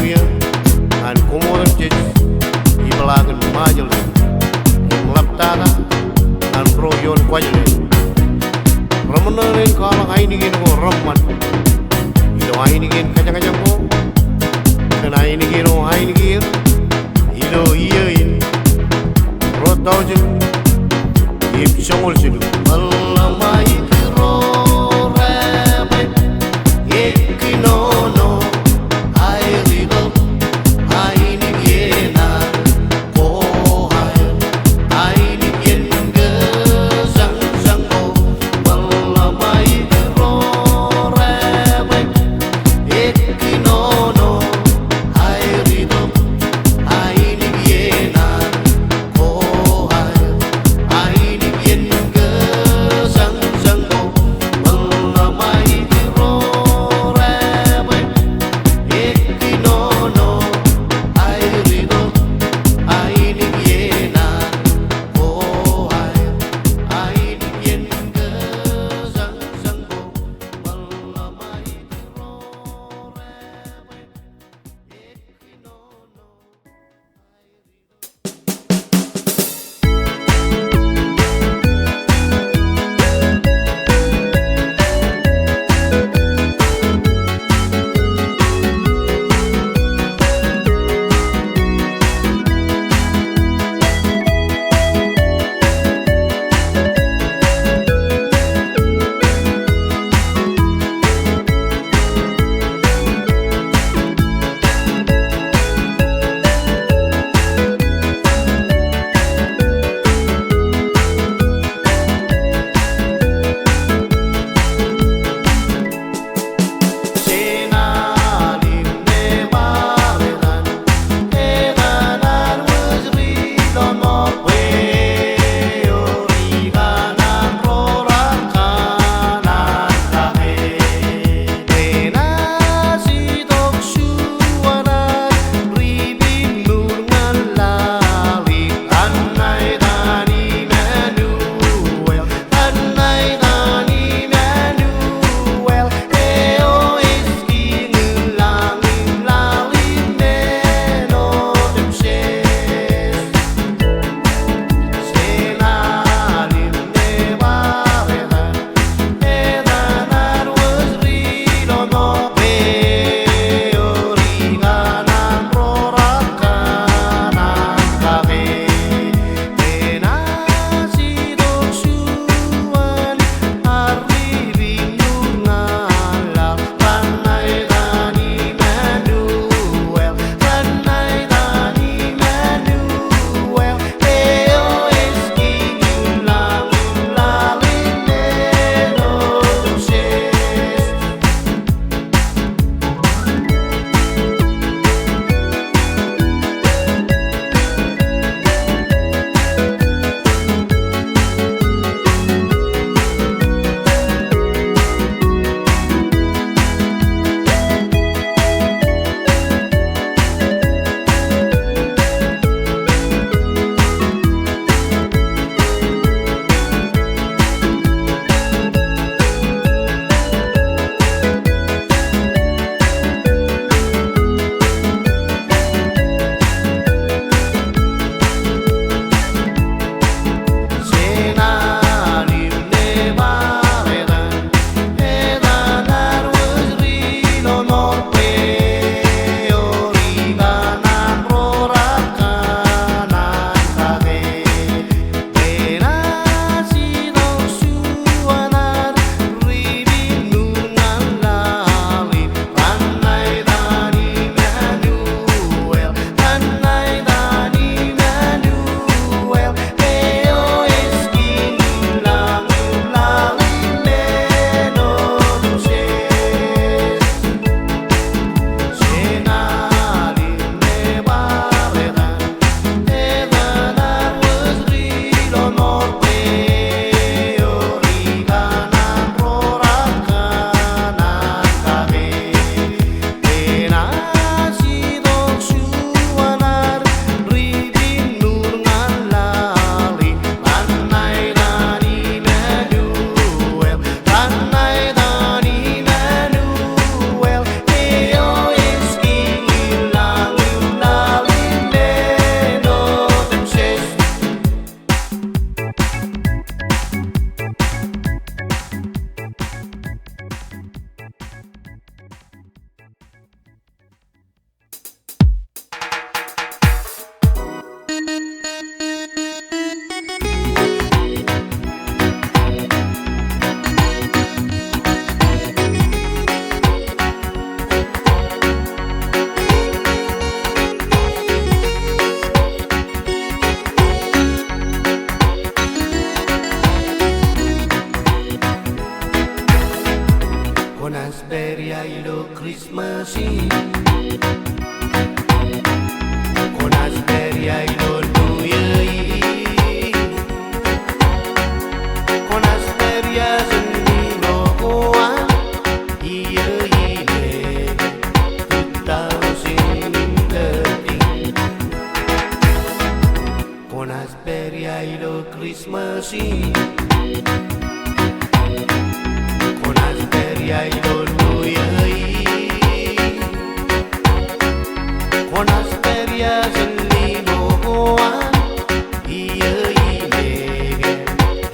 Nuya an kumodan jej ibalagan majal laptada an royon kwajale ramananen kala hainigin ko ramman ilo hainigin kanya-kanya ko kan hainigin o hainigin ilo iyain rotaujin ipsongol sidu malamai kiro rebe ekinono airido hainigena ko hai hainigin ge sang sang o malamai kiro rebe ekinono airido hainigena ko hai hainigin ge Christmas Eve. Konej per Aelon Konej per Lió Leiò Imenene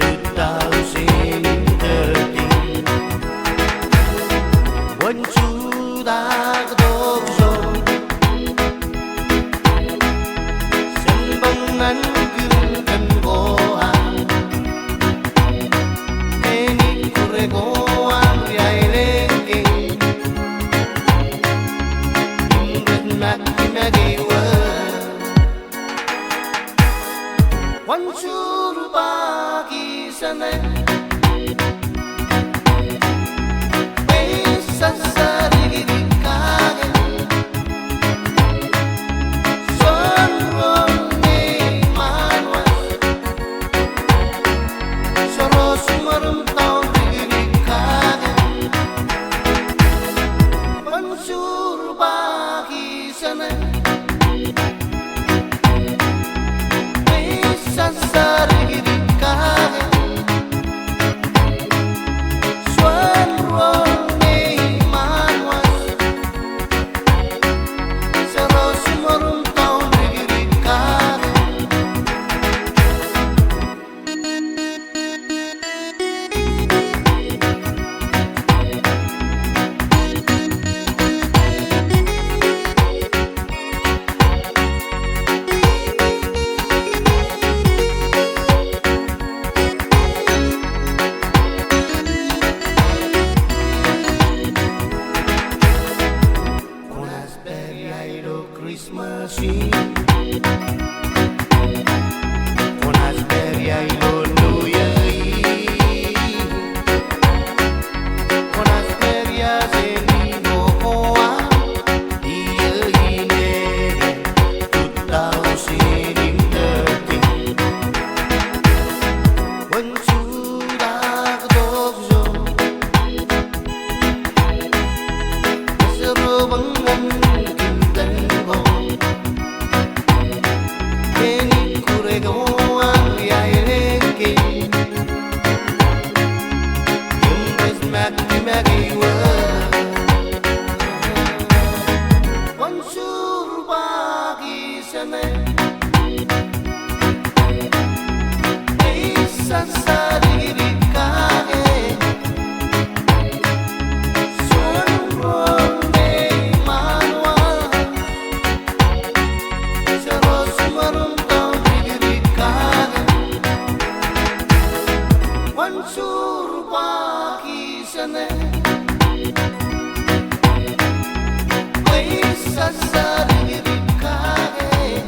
2013. One Jutak Jutak Sembangan Kein Ko Ad Ikkure Ko Ad Wansur pagi sana Pesa sari di kagen Sonrong Emmanuel Soros merentau di kagen Wansur pagi sana Christmas Eve. Konej per Aelon Konej per Lió Imenene 2013. One Jutak Jutak Serubangan Ikkure Ko Ad Yembes magi Wansur pagi sana Pesa sari di kagen Sonrong Emmanuel Soros merentau di kagen Wansur pagi sana Pesa sari di kagen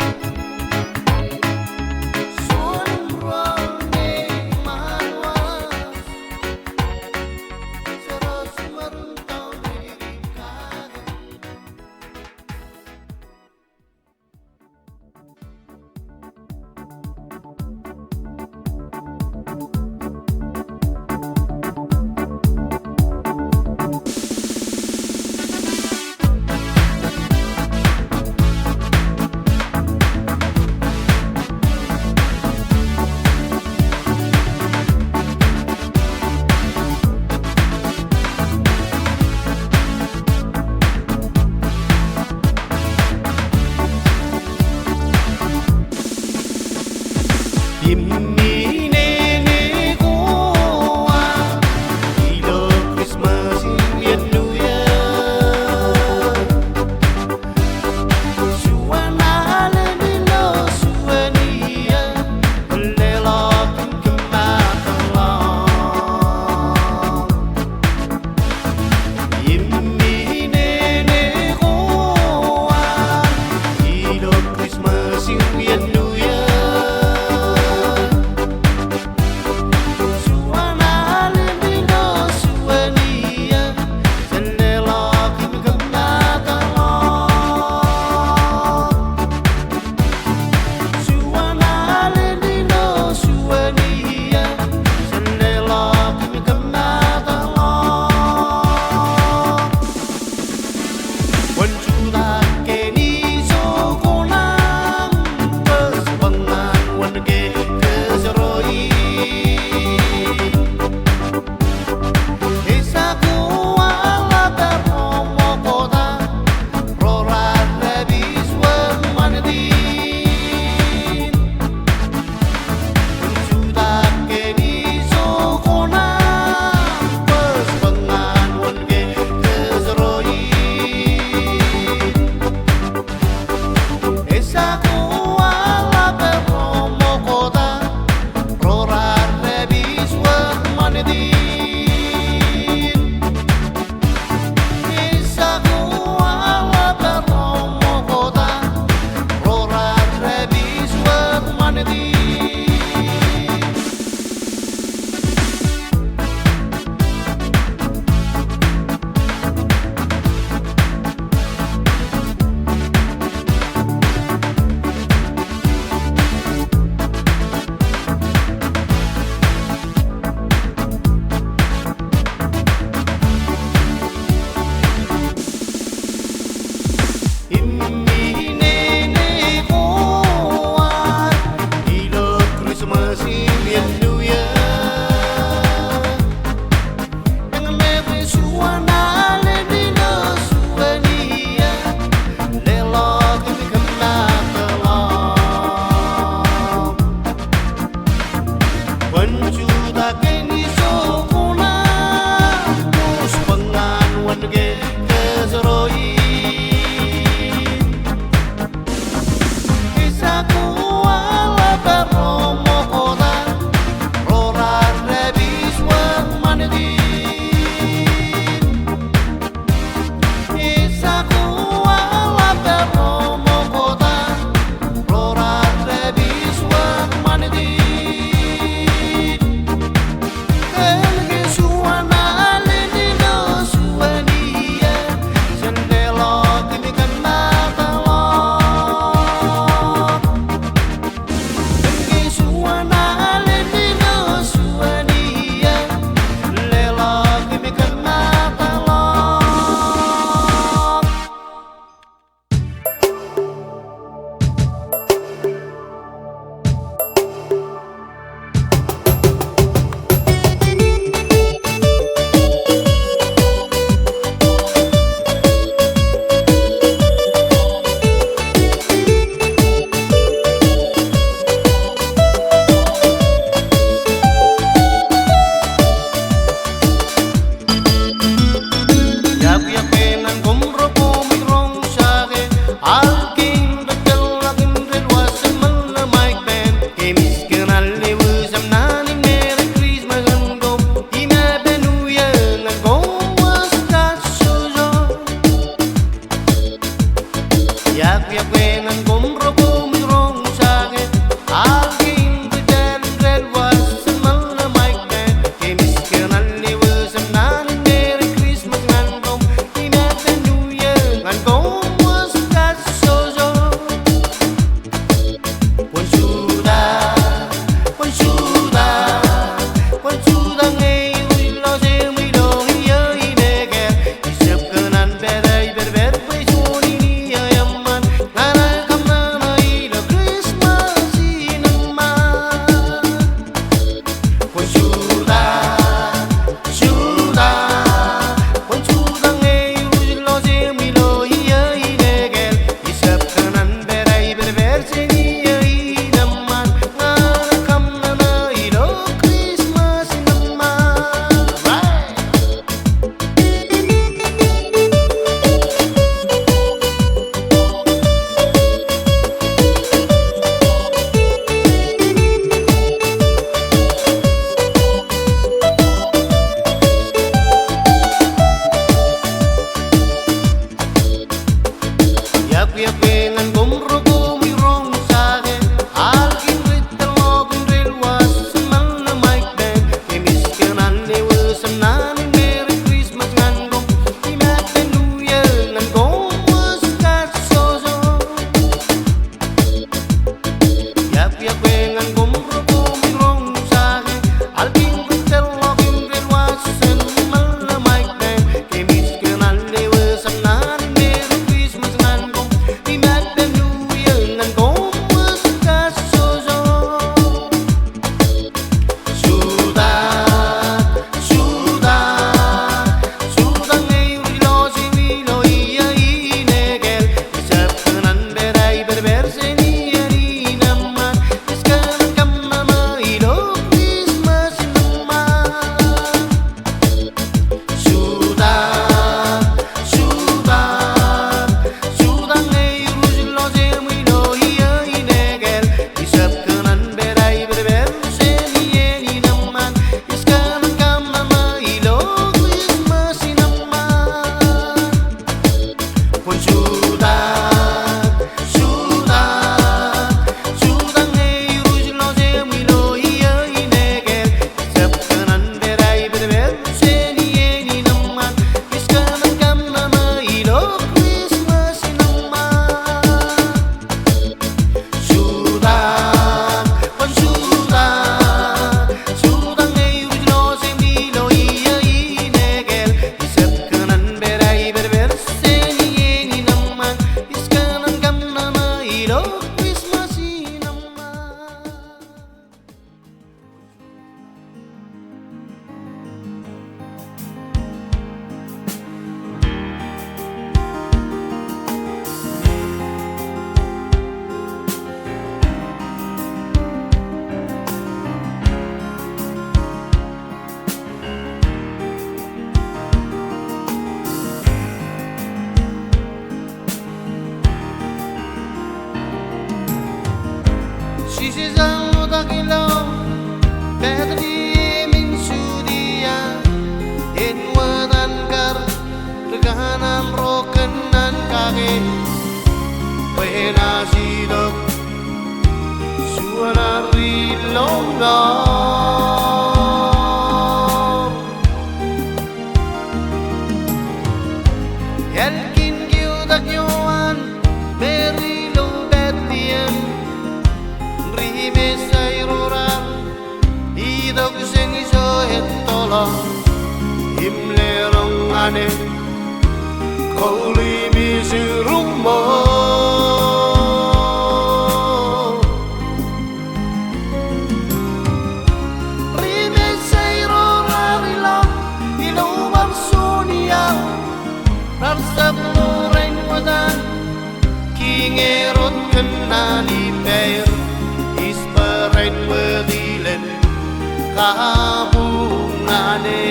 Kabuñ Ñane.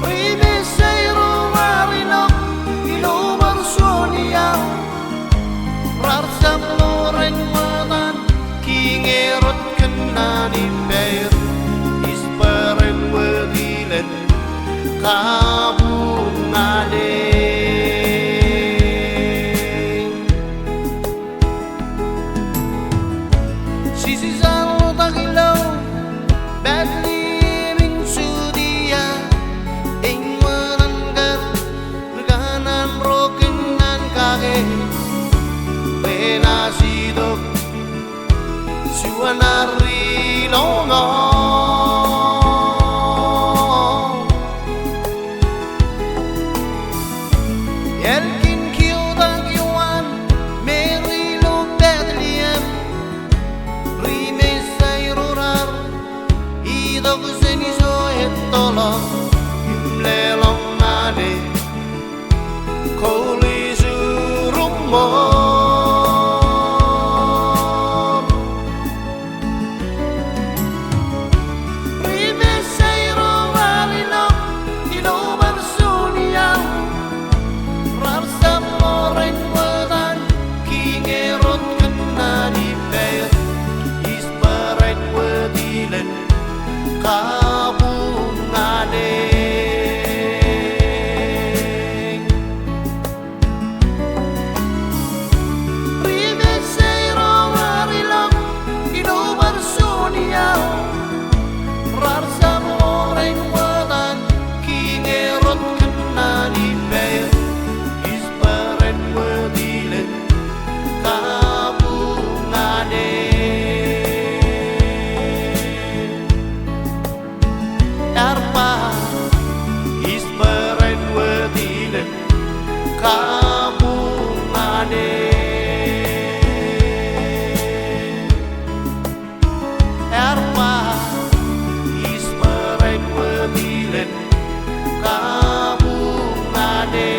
Rimeseiro marinok ilubar soniaw rarsam loren matan kingerot kenani ber isparen wedilen suanari longo Elkin kiudan yuan Mary lo Bethlehem Rime sayrurar Idog seniso etolo Himle longane Koli surumo Kabuñ Ñane Rimesero arilak inubar suniyaw Rarsa moreng wadan kingerot kenani bear Isbaren wadilen Kabuñ Ñane Kabuñ Ñane Erpa ismeren wedilen Kabuñ Ñane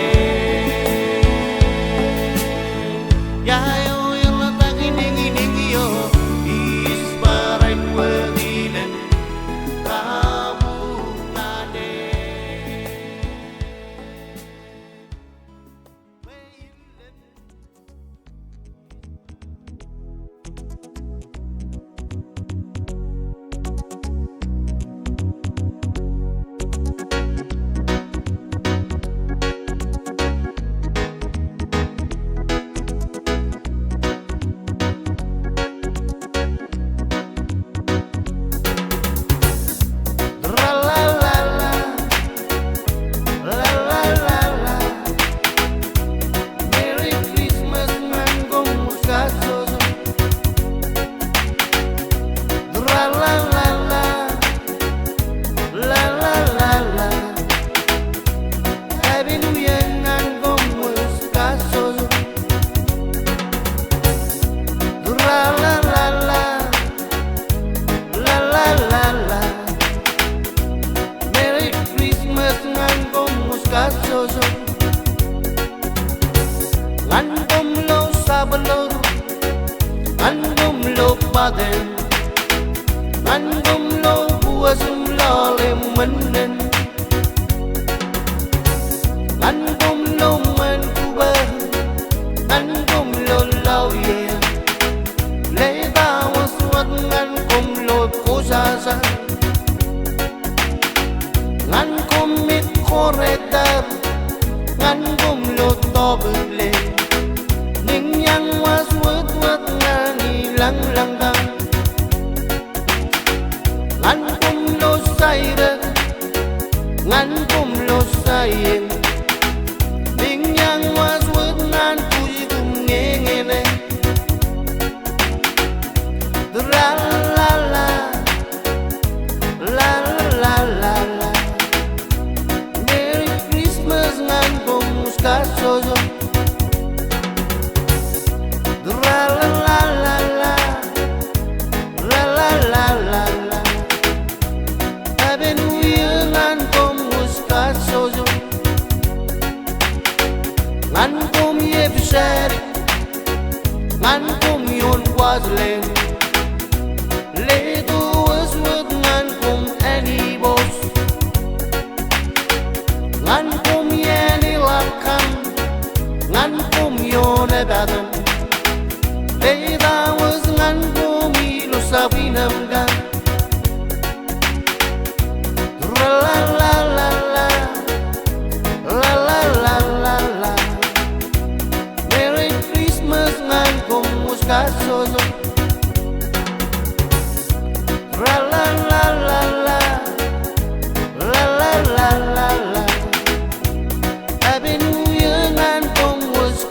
Yayo yang letak ining yo ismeren wedilen Kabuñ Ñane I've been young and from was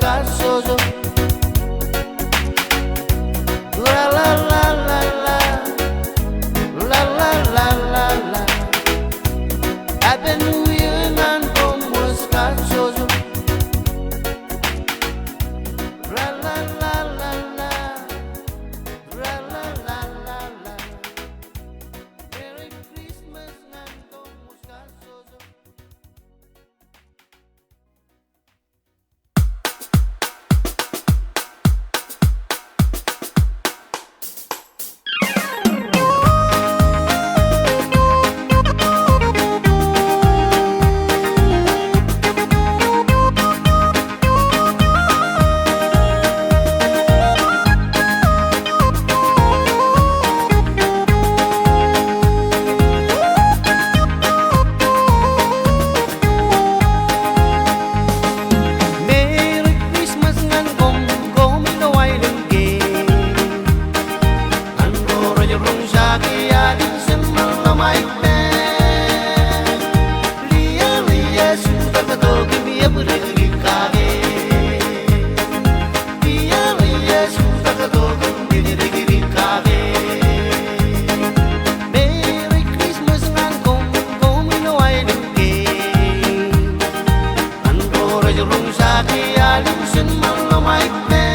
saki alim sen Lamike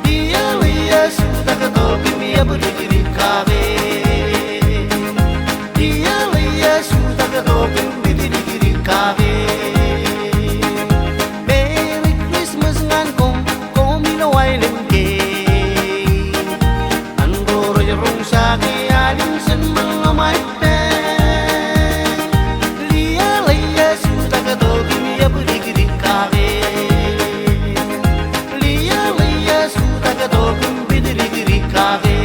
Lió Leiò sudah ketokin dia berdiri kare Lió Leiò sudah ketokin berdiri kare Merry Christmas ngan kom minawai lemke Andoro yarong saki alim sen Lamike Lió Leiò sudah ketokin dia berdiri kare Lió Leiò sudah ketokin berdiri kare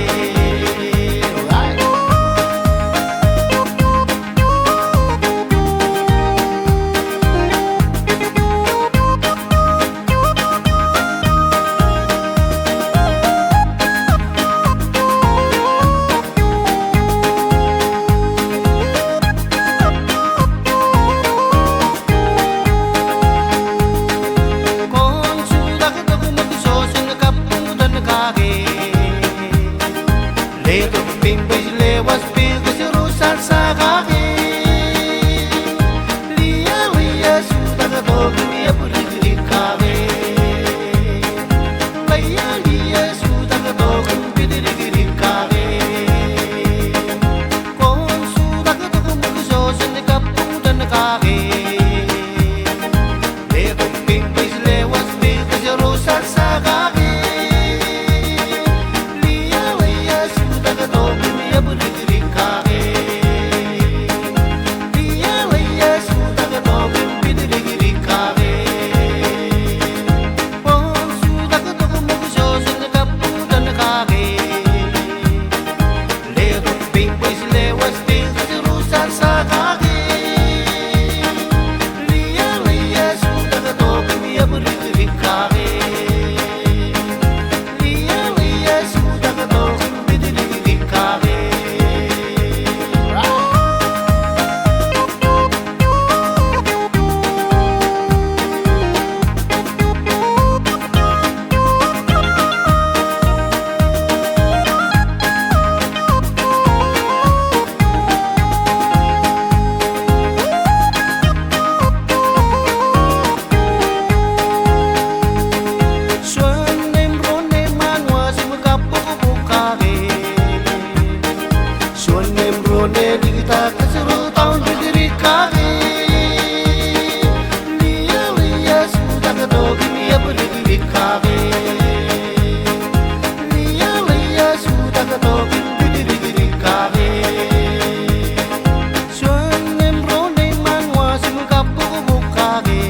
Kon sudah ketemu magsusun na kaputan na kage Leto pimpis lewas pilgas rusan sa kage Lió Leiò sudah ketokin dia berdiri kage Lió Leiò sudah ketokin berdiri kage Kon sudah ketemu magsusun na kaputan na kage Leto pimpis lewas pilgas rusan sa kage Lió Leiò sudah ketokin dia berdiri kage Lió Leiò sudah ketokin berdiri kage Kon sudah ketemu magsusun na kaputan na kage Leto pimpis lewas pilgas rusan sa kage Lió Leiò sudah ketokin dia berdiri kage Lió Leiò sudah ketokin berdiri kage Xuân em rốn em mang hoa xin mơ gặp bố kage Xuân em rốn em đi ta cái seru tahun berdiri kage Lió Leiò sudah ketokin dia berdiri kage Lió Leiò sudah ketokin berdiri kage Xuân em rốn em mang hoa xin mơ gặp bố kage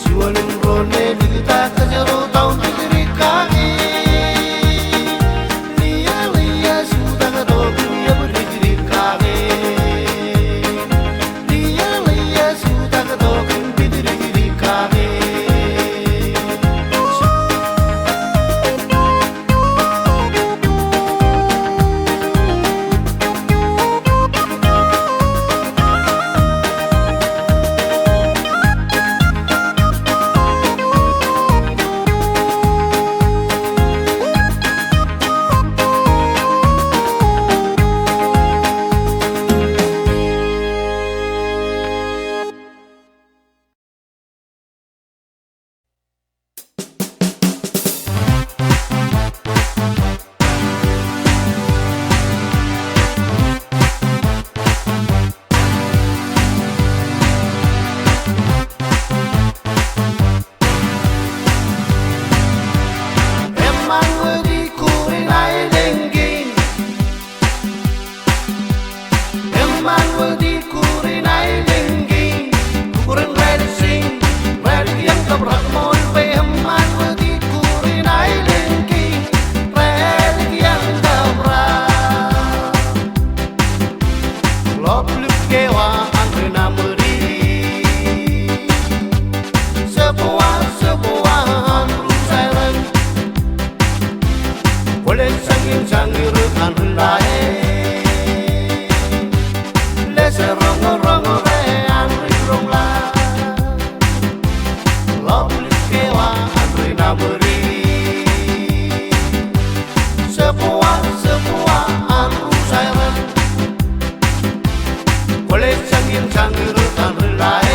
Xuân em rốn em đi ta cái seru tahun berdiri kage Lió Leiò sudah ketokin dia berdiri kage Lió Leiò sudah ketokin berdiri kage Emmanuel di Konej lengking Emmanuel di Konej lengking Kukurin ready sing Ready yang kabrak mon pe Emmanuel di Konej lengking Ready yang kabrak Lop luk kewa angkri nameri Sebuah anru silent Boleh sangir rekan relai Lese rongo re angri rong la Lop luk kewa angkri nameri Sebuah anru silent Boleh sangir rekan relai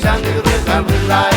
Sang iru kabulai